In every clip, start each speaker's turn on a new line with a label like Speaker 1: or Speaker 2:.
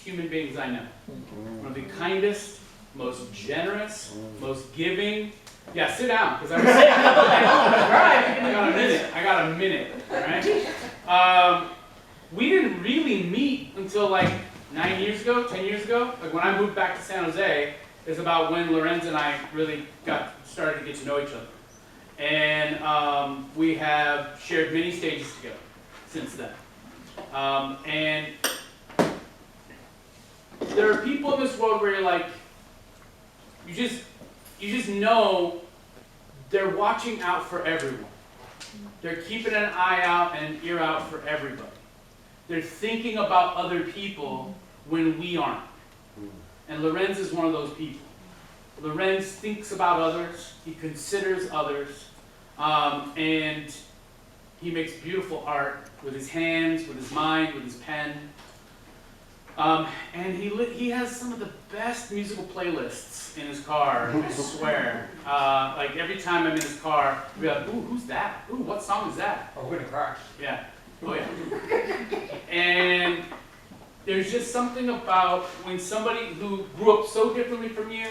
Speaker 1: human beings I know. One of the kindest, most generous, most giving. Yeah, sit down, because I was sitting up like, all right, I got a minute, all right? We didn't really meet until like 9 years ago, 10 years ago. Like when I moved back to San Jose, is about when Lorenz and I really started to get to know each other. And we have shared many stages together since then. And there are people in this world where you're like, you just know they're watching out for everyone. They're keeping an eye out and an ear out for everybody. They're thinking about other people when we aren't. And Lorenz is one of those people. Lorenz thinks about others, he considers others, and he makes beautiful art with his hands, with his mind, with his pen. And he has some of the best musical playlists in his car, I swear. Like every time I'm in his car, I'll be like, ooh, who's that? Ooh, what song is that?
Speaker 2: Oh, we're gonna crash.
Speaker 1: Yeah. Oh yeah. And there's just something about when somebody who grew up so differently from you,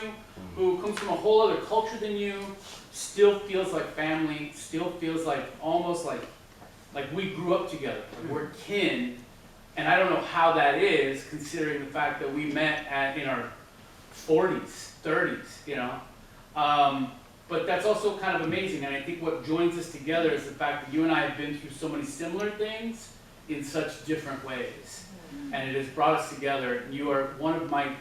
Speaker 1: who comes from a whole other culture than you, still feels like family, still feels like almost like we grew up together, like we're kin. And I don't know how that is, considering the fact that we met in our 40s, 30s, you know. But that's also kind of amazing, and I think what joins us together is the fact that you and I have been through so many similar things in such different ways. And it has brought us together. You are one of my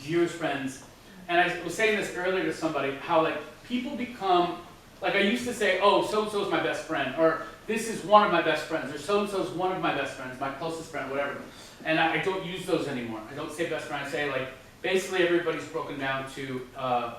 Speaker 1: dearest friends. And I was saying this earlier to somebody, how like people become, like I used to say, oh, so-and-so is my best friend, or this is one of my best friends, or so-and-so is one of my best friends, my closest friend, whatever. And I don't use those anymore. I don't say best friend, I say like, basically everybody's broken down to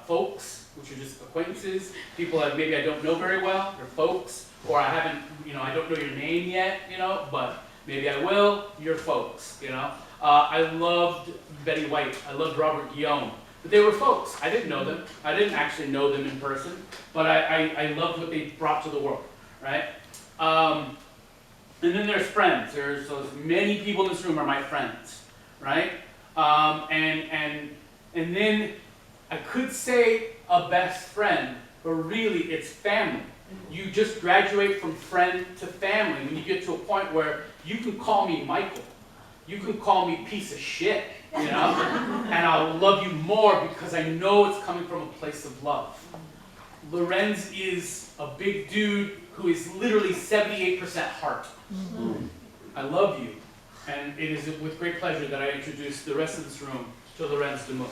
Speaker 1: folks, which are just acquaintances, people that maybe I don't know very well, they're folks, or I haven't, you know, I don't know your name yet, you know, but maybe I will, you're folks, you know. I loved Betty White, I loved Robert Guillaume, but they were folks. I didn't know them. I didn't actually know them in person, but I loved what they brought to the world, right? And then there's friends. There's many people in this room are my friends, right? And then I could say a best friend, but really it's family. You just graduate from friend to family when you get to a point where you can call me Michael. You can call me piece of shit, you know? And I'll love you more because I know it's coming from a place of love. Lorenz is a big dude who is literally 78% heart. I love you. And it is with great pleasure that I introduce the rest of this room to Lorenz Dumuk.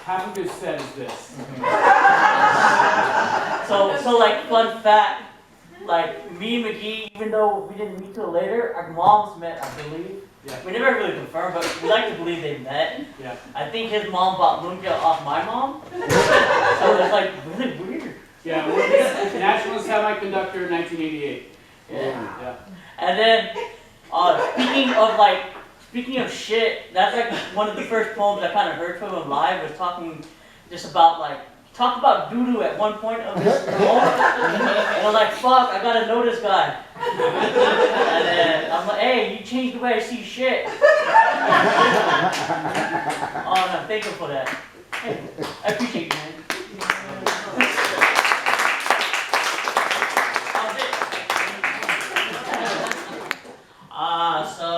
Speaker 1: Half of his set is this.
Speaker 3: So like fun fact, like me and McGee, even though we didn't meet till later, our moms met, I believe.
Speaker 1: Yeah.
Speaker 3: We never really confirmed, but we like to believe they met.
Speaker 1: Yeah.
Speaker 3: I think his mom bought lumpia off my mom. So it's like really weird.
Speaker 1: Yeah, we're National Semiconductor 1988.
Speaker 3: Yeah. And then speaking of shit, that's like one of the first poems I kind of heard from him live, was talking just about talked about doo-doo at one point of his poem. And I'm like, fuck, I gotta know this guy. And then I'm like, hey, you changed the way I see shit. Oh, no, thank you for that. Hey, I appreciate you, man. So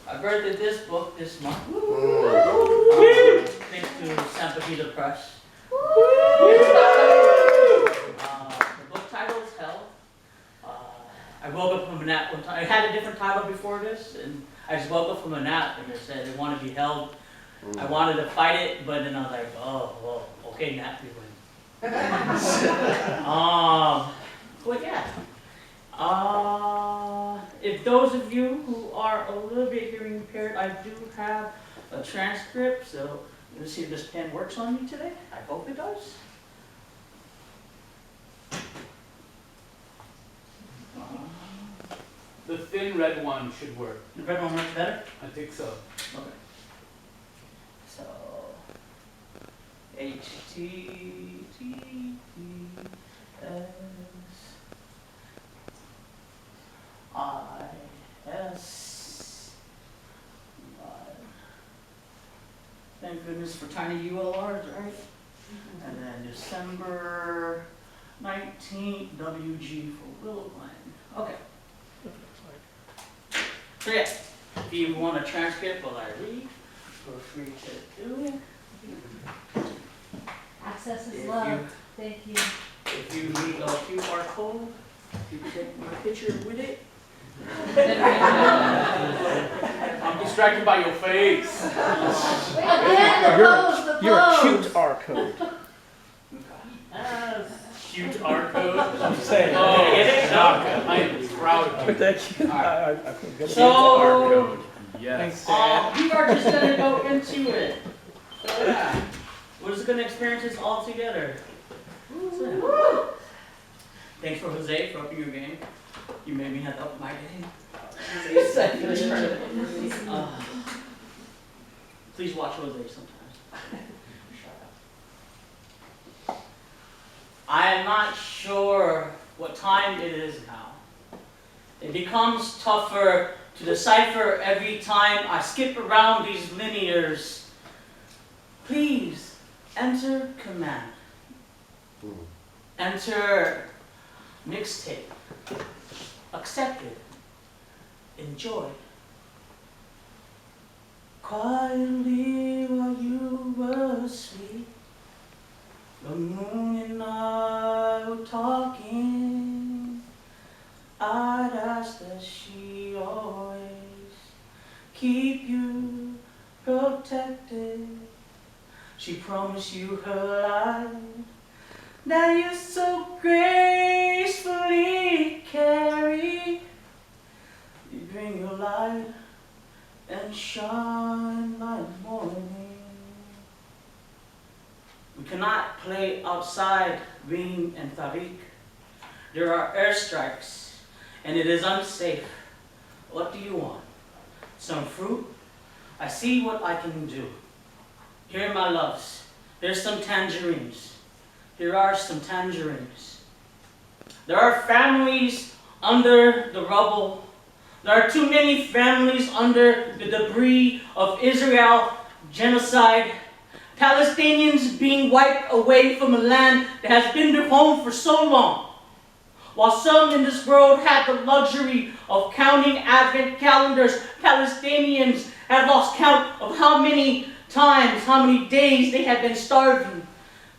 Speaker 3: I birthed this book this month. Thanks to San Pedro Press. The book title is Hell. I woke up from a nap one time. I had a different title before this, and I just woke up from a nap and it said it wanted to be held. I wanted to fight it, but then I was like, oh, well, okay, nap, you win. But yeah. If those of you who are a little bit hearing impaired, I do have a transcript, so let's see if this pen works on me today. I hope it does.
Speaker 1: The thin red one should work.
Speaker 3: The red one works better?
Speaker 1: I think so.
Speaker 3: Okay. So, HTTPS. Thank goodness for tiny ULRs, right? And then December 19th, WG for Willow, Glen. Okay. So yeah, if you want a transcript while I read, feel free to do it.
Speaker 2: Access is
Speaker 3: If
Speaker 2: love.
Speaker 3: you-
Speaker 2: Thank you.
Speaker 3: If you need a QR code, you can take my picture with it.
Speaker 1: I'm distracted by your face.
Speaker 2: Again, the pose, the
Speaker 4: You're a
Speaker 2: pose.
Speaker 4: cute R code.
Speaker 1: Huge R code.
Speaker 4: I'm saying.
Speaker 1: Oh,
Speaker 3: Get it?
Speaker 1: I am proud of you.
Speaker 4: Thank you. I couldn't get it.
Speaker 3: So,
Speaker 1: Yes.
Speaker 4: Thanks, Dad.
Speaker 3: we are just gonna go into it. So yeah, we're just gonna experience this all together. So, thanks for Jose for upping your game. You made me have to up my game. Please watch Jose sometimes. Shut up. I am not sure what time it is now. It becomes tougher to decipher every time I skip around these linears. Please enter command. Enter mixtape. Accepted. Enjoy. Quietly while you were asleep, the moon and I were talking. I'd ask that she always keep you protected. She promised you her life that you so gracefully carry. You bring your light and shine like morning. We cannot play outside, Reem and Tariq. There are airstrikes, and it is unsafe. What do you want? Some fruit? I see what I can do. Here, my loves. There's some tangerines. Here are some tangerines. There are families under the rubble. There are too many families under the debris of Israel genocide. Palestinians being wiped away from a land that has been their home for so long. While some in this world had the luxury of counting Advent calendars, Palestinians have lost count of how many times, how many days they have been starving,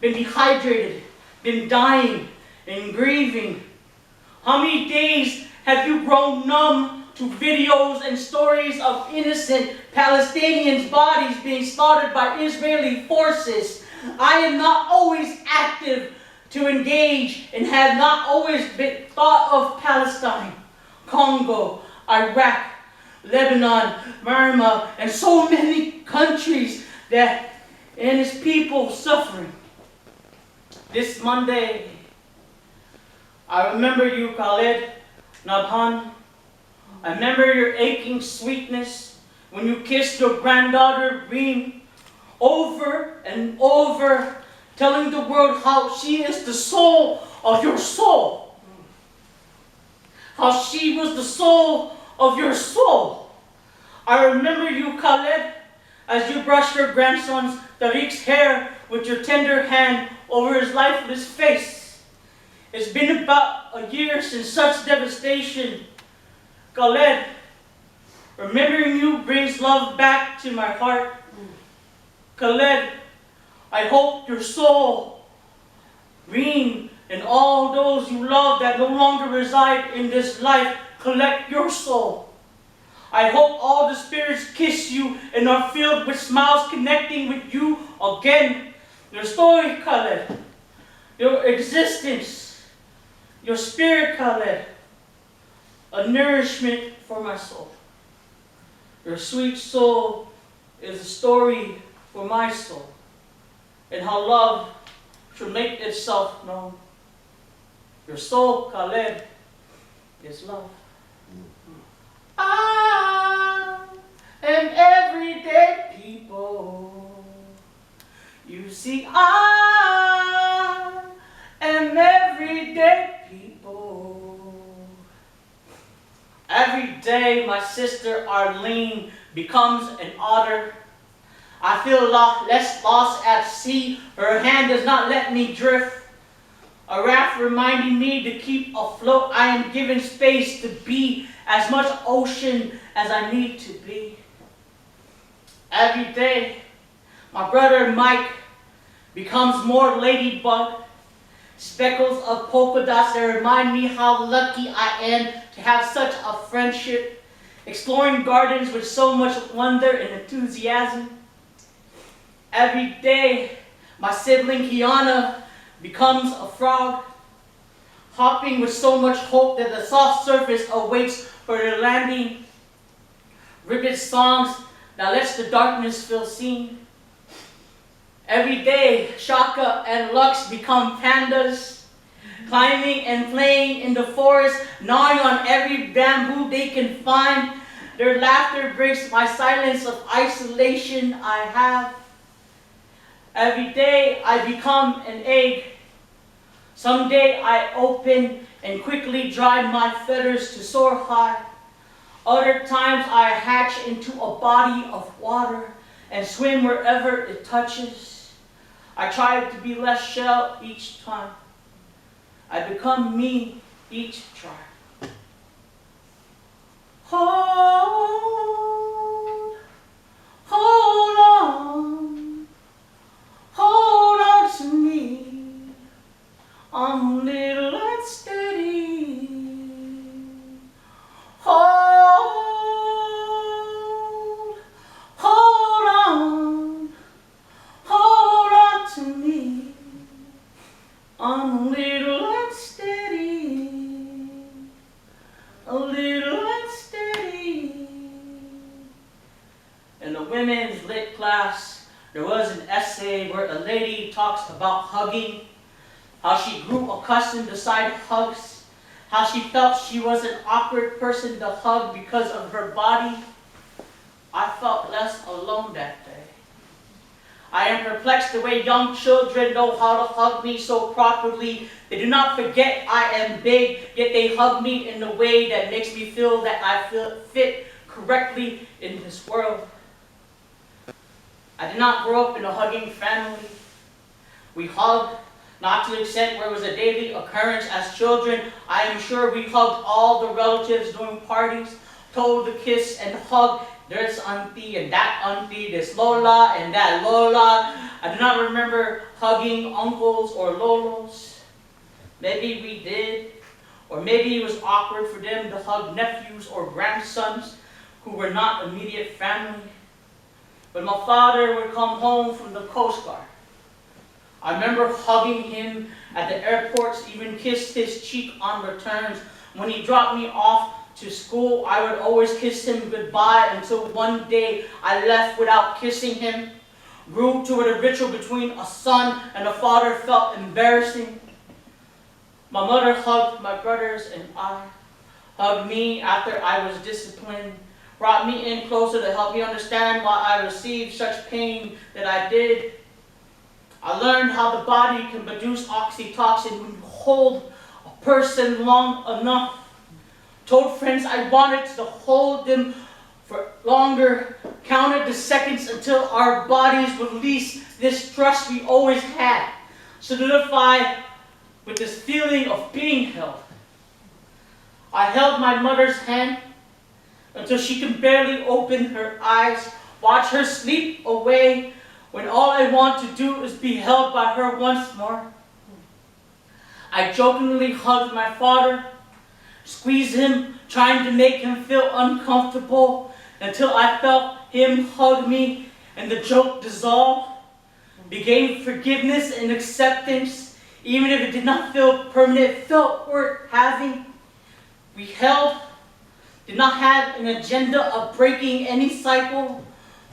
Speaker 3: been dehydrated, been dying, and grieving. How many days have you grown numb to videos and stories of innocent Palestinians' bodies being slaughtered by Israeli forces? I am not always active to engage and have not always been thought of Palestine, Congo, Iraq, Lebanon, Burma, and so many countries that and its people suffering. This Monday, I remember you, Khaled, Nabhan. I remember your aching sweetness when you kissed your granddaughter, Reem, over and over, telling the world how she is the soul of your soul. How she was the soul of your soul. I remember you, Khaled, as you brushed your grandson's Tariq's hair with your tender hand over his lifeless face. It's been about a year since such devastation. Khaled, remembering you brings love back to my heart. Khaled, I hope your soul, Reem, and all those you love that no longer reside in this life collect your soul. I hope all the spirits kiss you and are filled with smiles connecting with you again. Your story, Khaled, your existence, your spirit, Khaled, a nourishment for my soul. Your sweet soul is a story for my soul, and how love should make itself known. Your soul, Khaled, is love. I am everyday people. You see, I am everyday people. Every day my sister Arlene becomes an otter. I feel less lost at sea. Her hand does not let me drift. A raft reminding me to keep afloat. I am given space to be as much ocean as I need to be. Every day, my brother Mike becomes more ladybug. Speckles of polka dots that remind me how lucky I am to have such a friendship. Exploring gardens with so much wonder and enthusiasm. Every day, my sibling Kiana becomes a frog, hopping with so much hope that the soft surface awaits for their landing. Ribbit songs that lets the darkness feel seen. Every day, Shaka and Lux become pandas, climbing and playing in the forest, gnawing on every bamboo they can find. Their laughter breaks my silence of isolation I have. Every day I become an egg. Someday I open and quickly dry my feathers to soar high. Other times I hatch into a body of water and swim wherever it touches. I try to be less shell each time. I become me each try. Hold on to me. I'm a little unsteady. Hold on to me. I'm a little unsteady. A little unsteady. In the women's lit class, there was an essay where a lady talks about hugging, how she grew accustomed to side hugs, how she felt she was an awkward person to hug because of her body. I felt less alone that day. I am perplexed the way young children know how to hug me so properly. They do not forget I am big, yet they hug me in a way that makes me feel that I fit correctly in this world. I did not grow up in a hugging family. We hugged, not to the extent where it was a daily occurrence as children. I am sure we hugged all the relatives during parties, told to kiss and hug. There's auntie and that auntie, this Lola and that Lola. I do not remember hugging uncles or lolos. Maybe we did, or maybe it was awkward for them to hug nephews or grandsons who were not immediate family. When my father would come home from the Coast Guard, I remember hugging him at the airports, even kissed his cheek on returns. When he dropped me off to school, I would always kiss him goodbye until one day I left without kissing him. Grew to where the ritual between a son and a father felt embarrassing. My mother hugged my brothers and I hugged me after I was disciplined, brought me in closer to help me understand why I received such pain that I did. I learned how the body can produce oxytocin when you hold a person long enough. Told friends I wanted to hold them for longer, counted the seconds until our bodies released this trust we always had, solidified with this feeling of being held. I held my mother's hand until she can barely open her eyes, watch her sleep away when all I want to do is be held by her once more. I jokingly hugged my father, squeezed him, trying to make him feel uncomfortable until I felt him hug me and the joke dissolve, became forgiveness and acceptance. Even if it did not feel permanent, it felt worth having. We held, did not have an agenda of breaking any cycle,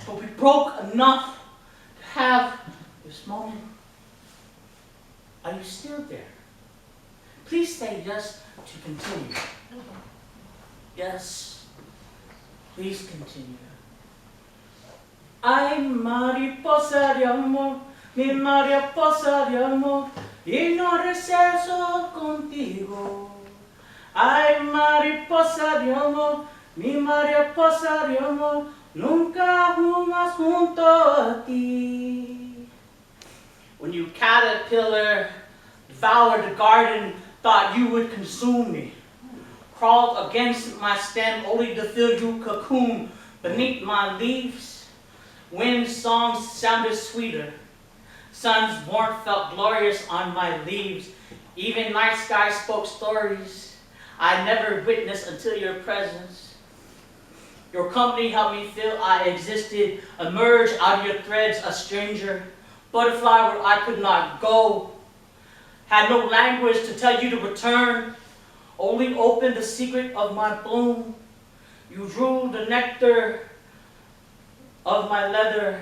Speaker 3: but we broke enough to have this moment. Are you still there? Please say yes to continue. Yes. Please continue. Ay, mariposa de amor, mi mariposa de amor, y no receso contigo. Ay, mariposa de amor, mi mariposa de amor, nunca más junto a ti. When you caterpillar devoured the garden, thought you would consume me. Crawled against my stem only to feel you cocoon beneath my leaves. Wind songs sounded sweeter. Sun's warmth felt glorious on my leaves. Even night sky spoke stories I never witnessed until your presence. Your company helped me feel I existed, emerge out of your threads a stranger. Butterfly where I could not go. Had no language to tell you to return. Only opened the secret of my bloom. You drew the nectar of my leather,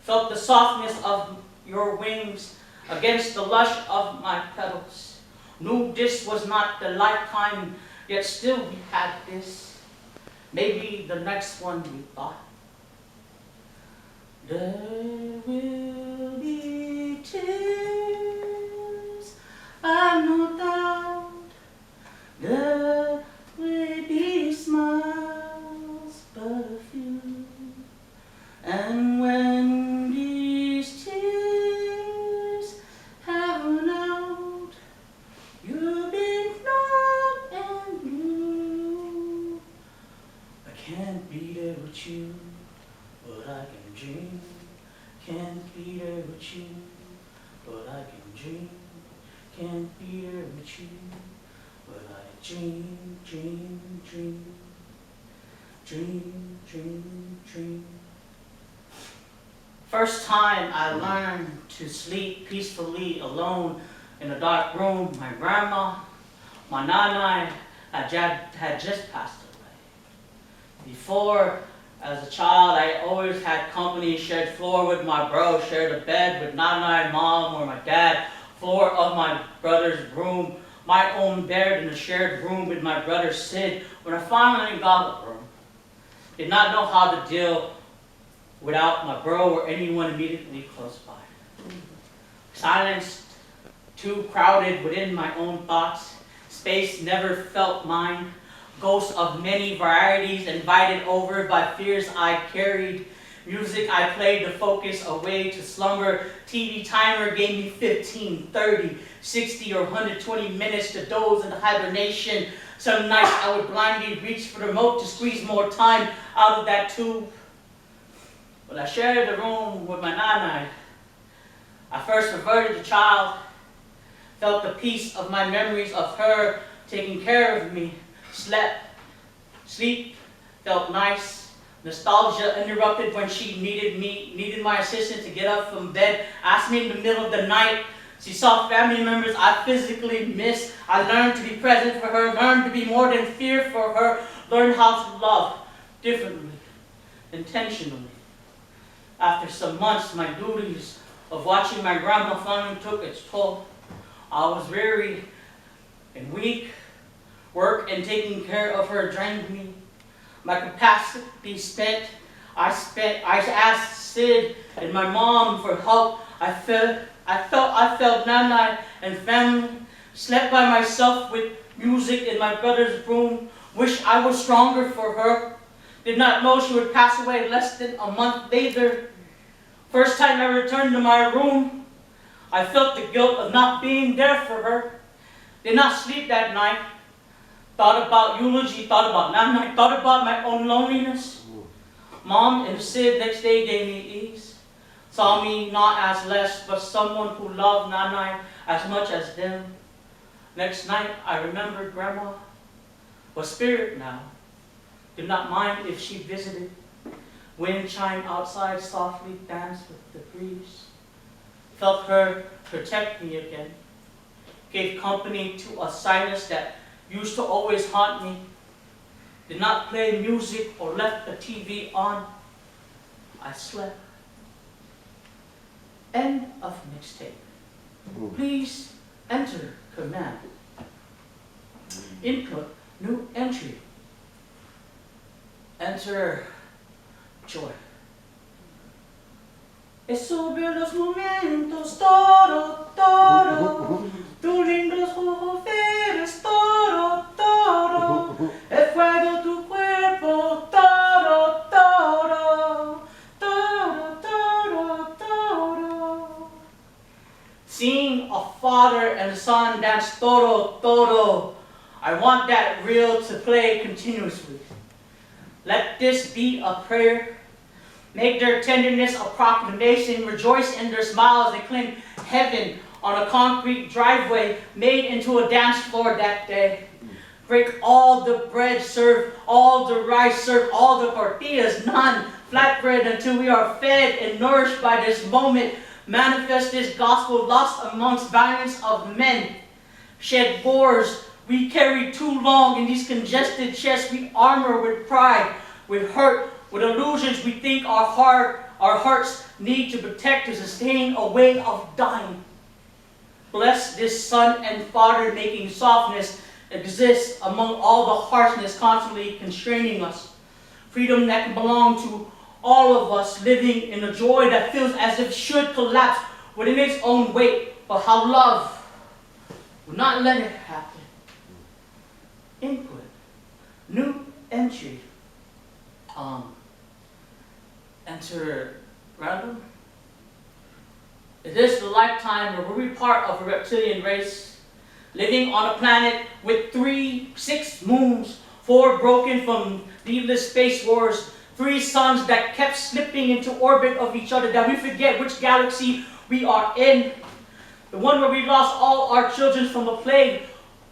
Speaker 3: felt the softness of your wings against the lush of my petals. Knew this was not the lifetime, yet still we had this. Maybe the next one we thought. There will be tears, I've no doubt. There will be smiles, but a few. And when these tears have run out, you've been knocked and blue. I can't be there with you, but I can dream. Can't be there with you, but I can dream. Can't be there with you, but I dream, dream, dream. Dream, dream, dream. First time I learned to sleep peacefully alone in a dark room, my grandma, my nana had just passed away. Before, as a child, I always had company, shared floor with my bro, shared a bed with nana and mom or my dad, floor of my brother's room, my own bed in a shared room with my brother Sid. When I finally got a room, did not know how to deal without my bro or anyone immediately close by. Silence, too crowded within my own thoughts. Space never felt mine. Ghosts of many varieties invited over by fears I carried. Music I played to focus away to slumber. TV timer gave me 15, 30, 60, or 120 minutes to doze into hibernation. Some nights I would blindly reach for the remote to squeeze more time out of that tube. When I shared the room with my nana, I first reverted to child, felt the peace of my memories of her taking care of me, sleep felt nice, nostalgia interrupted when she needed my assistance to get up from bed, asked me in the middle of the night. She saw family members I physically missed. I learned to be present for her, learned to be more than fear for her, learned how to love differently, intentionally. After some months, my duties of watching my grandma finally took its toll. I was weary and weak. Work and taking care of her drained me. My capacity spent. I asked Sid and my mom for help. I felt nana and family. Slept by myself with music in my brother's room. Wished I was stronger for her. Did not know she would pass away less than a month later. First time I returned to my room, I felt the guilt of not being there for her. Did not sleep that night. Thought about eulogy, thought about nana, thought about my own loneliness. Mom and Sid next day gave me ease. Saw me not as less, but someone who loved nana as much as them. Next night, I remembered grandma was spirit now. Did not mind if she visited. Wind chimed outside softly, danced with the breeze. Felt her protect me again. Gave company to a silence that used to always haunt me. Did not play music or left the TV on. I slept. End of mixtape. Please enter command. Input, new entry. Enter joy. Sobre los momentos, todo, todo, tu lindos ojos verdes, todo, todo, el fuego, tu cuerpo, todo, todo, todo, todo, todo. Seeing a father and a son dance todo, todo, I want that reel to play continuously. Let this be a prayer. Make their tenderness a proclamation. Rejoice in their smiles. They claim heaven on a concrete driveway made into a dance floor that day. Break all the bread, serve all the rice, serve all the tortillas, none flatbread until we are fed and nourished by this moment. Manifest this gospel lost amongst violence of men. Shed bores we carry too long in these congested chests. We armor with pride, with hurt, with illusions we think our hearts need to protect to sustain a way of dying. Bless this son and father, making softness exist among all the harshness constantly constraining us. Freedom that can belong to all of us, living in a joy that feels as if it should collapse within its own weight, but how love will not let it happen. Input, new entry. Enter random. Is this the lifetime where we're part of a reptilian race, living on a planet with 6 moons, 4 broken from needless space wars, 3 suns that kept slipping into orbit of each other, that we forget which galaxy we are in, the one where we lost all our children from the plague,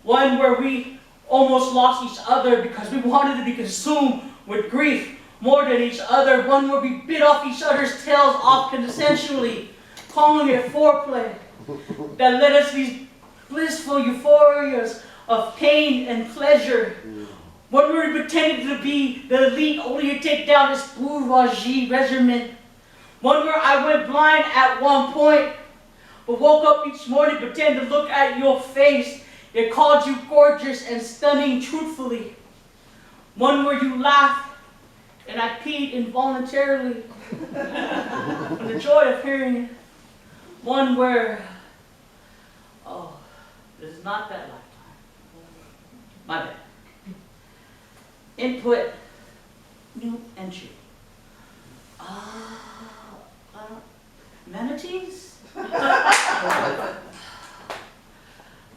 Speaker 3: one where we almost lost each other because we wanted to be consumed with grief more than each other, one where we bit off each other's tails off consensually, calling it foreplay, that led us these blissful euphorias of pain and pleasure. One where we pretended to be the elite only to take down this bourgeoisie regiment. One where I went blind at one point, but woke up each morning pretend to look at your face. It called you gorgeous and stunning truthfully. One where you laughed and I peed involuntarily from the joy of hearing it. One where, oh, this is not that lifetime. My bad. Input, new entry. Manatees?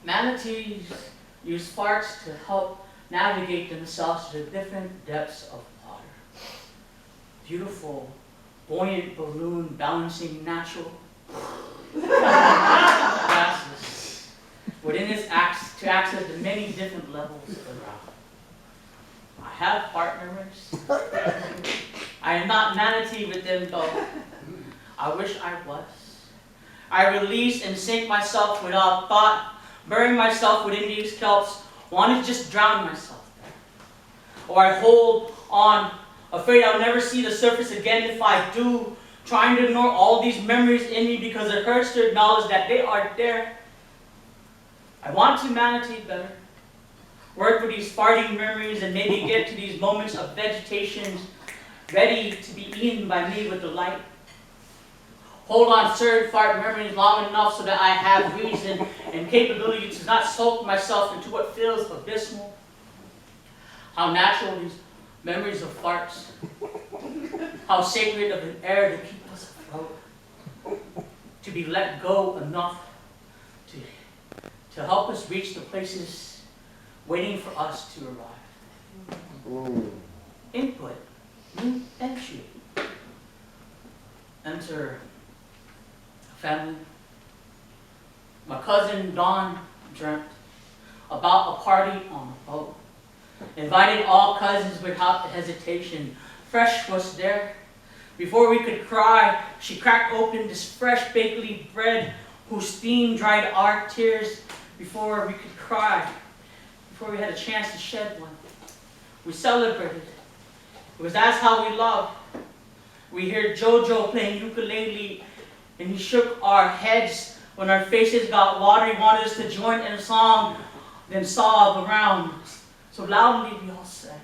Speaker 3: Manatees use farts to help navigate themselves to the different depths of water. Beautiful, buoyant balloon balancing natural gases within its to access the many different levels around. I have fart memories. I am not manatee with them though. I wish I was. I release and sink myself without thought, burying myself within these kelps, wanting to just drown myself there. Or I hold on, afraid I'll never see the surface again if I do, trying to ignore all these memories in me because it hurts to acknowledge that they are there. I want to manatee better, work with these farting memories and maybe get to these moments of vegetation ready to be eaten by me with delight. Hold on certain fart memories long enough so that I have reason and capability to not soak myself into what feels abysmal. How natural these memories of farts. How sacred of an air to keep us afloat. To be let go enough to help us reach the places waiting for us to arrive. Input, new entry. Enter family. My cousin Dawn dreamt about a party on a boat. Invited all cousins without hesitation. Fresh was there. Before we could cry, she cracked open this fresh baked bread whose steam dried our tears before we could cry, before we had a chance to shed one. We celebrated. It was that's how we loved. We heard Jojo playing ukulele, and he shook our heads when our faces got watery, wanted us to join in a song, then sob around. So loudly we all sang.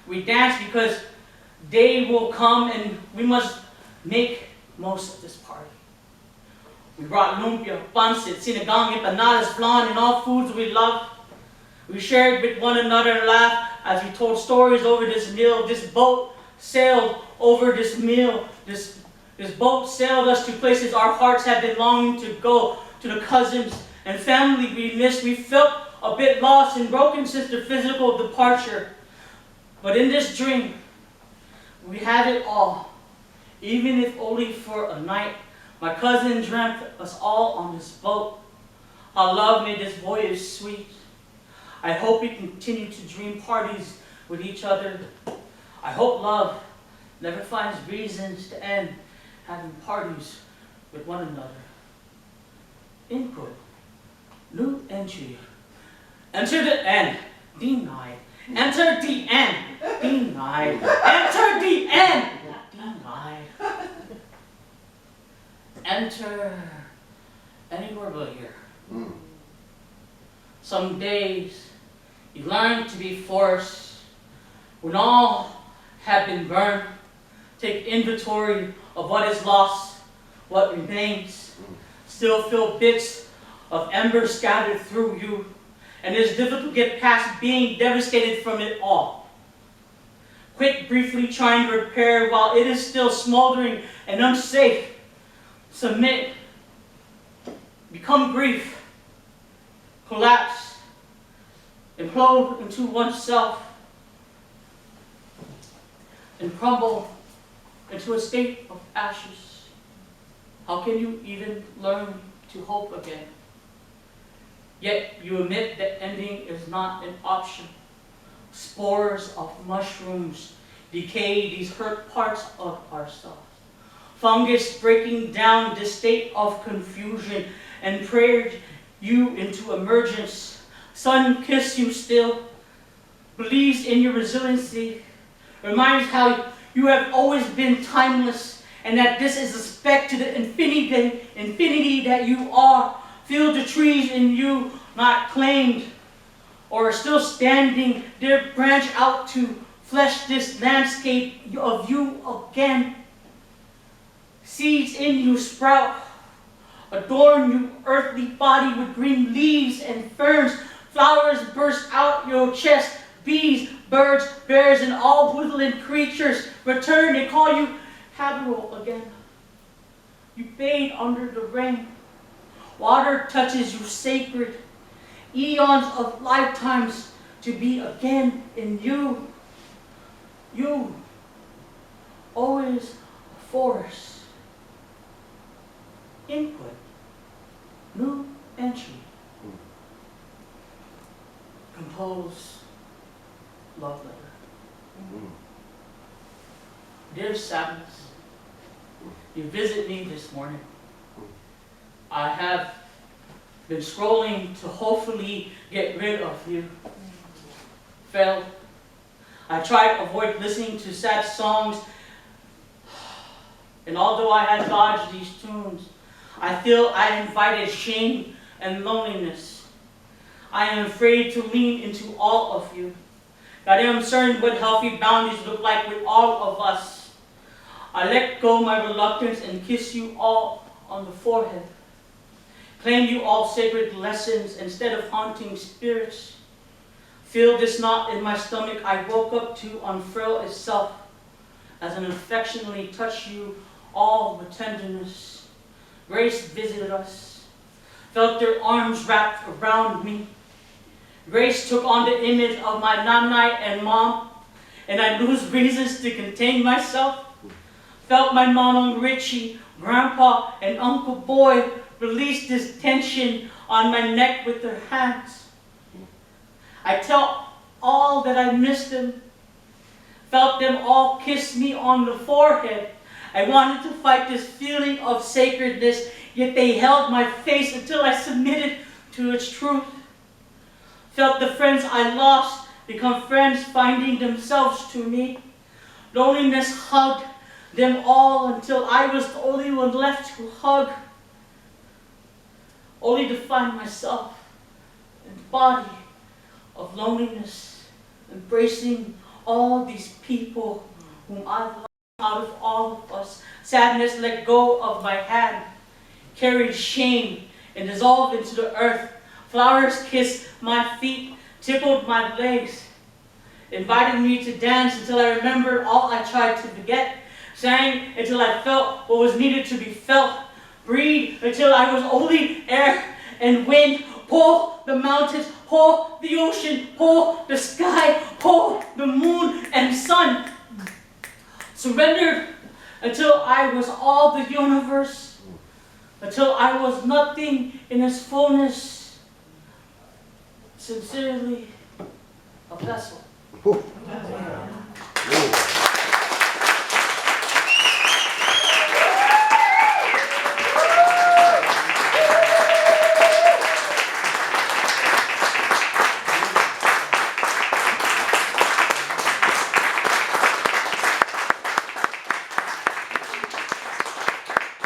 Speaker 3: We dance because day will come and we must make most of this party. We brought lumpia, pancit, sinigang, empanadas, flan, and all foods we love. We shared with one another and laughed as we told stories over this meal. This boat sailed over this meal. This boat sailed us to places our hearts have been longing to go, to the cousins and family we missed. We felt a bit lost and broken since the physical departure. But in this dream, we had it all, even if only for a night. My cousin dreamt us all on this boat. Our love made this voyage sweet. I hope we continue to dream parties with each other. I hope love never finds reasons to end having parties with one another. Input. New entry. Enter the end. Denied. Enter the end. Denied. Enter the end. Denied. Enter anywhere but here. Some days you learn to be forced. When all have been burned, take inventory of what is lost, what remains. Still feel bits of embers scattered through you, and it is difficult to get past being devastated from it all. Quit briefly trying to repair while it is still smoldering and unsafe. Submit, become grief, collapse, implode into oneself, and crumble into a state of ashes. How can you even learn to hope again? Yet you admit that ending is not an option. Spores of mushrooms decay these hurt parts of ourselves. Fungus breaking down this state of confusion and prayed you into emergence. Sun kiss you still, believes in your resiliency, reminds how you have always been timeless and that this is a speck to the infinity that you are. Feel the trees in you not claimed or are still standing there, branch out to flesh this landscape of you again. Seeds in you sprout, adorn you earthly body with green leaves and ferns. Flowers burst out your chest. Bees, birds, bears, and all woodland creatures return and call you habitable again. You bathe under the rain. Water touches you sacred. Eons of lifetimes to be again in you. You, always a forest. Input, new entry. Compose love letter. Dear sadness, you visit me this morning. I have been scrolling to hopefully get rid of you. Failed. I tried to avoid listening to sad songs, and although I had dodged these tunes, I feel I invited shame and loneliness. I am afraid to lean into all of you. I am uncertain what healthy boundaries look like with all of us. I let go my reluctance and kiss you all on the forehead. Claim you all sacred lessons instead of haunting spirits. Feel this knot in my stomach I woke up to unfurl itself as an affectionately touch you all with tenderness. Grace visited us, felt their arms wrapped around me. Grace took on the image of my nanay and mom, and I lose reasons to contain myself. Felt my manong Richie, grandpa, and Uncle Boy release this tension on my neck with their hands. I tell all that I miss them. Felt them all kiss me on the forehead. I wanted to fight this feeling of sacredness, yet they held my face until I submitted to its truth. Felt the friends I lost become friends, finding themselves to me. Loneliness hugged them all until I was the only one left to hug. Only to find myself in the body of loneliness, embracing all these people whom I love. Out of all of us, sadness let go of my hand, carried shame and dissolved into the earth. Flowers kissed my feet, tickled my legs, invited me to dance until I remembered all I tried to forget, sang until I felt what was needed to be felt, breathed until I was only air and wind. Pull the mountains, pull the ocean, pull the sky, pull the moon and sun. Surrendered until I was all the universe, until I was nothing in its fullness. Sincerely, a vessel.
Speaker 5: Ooh.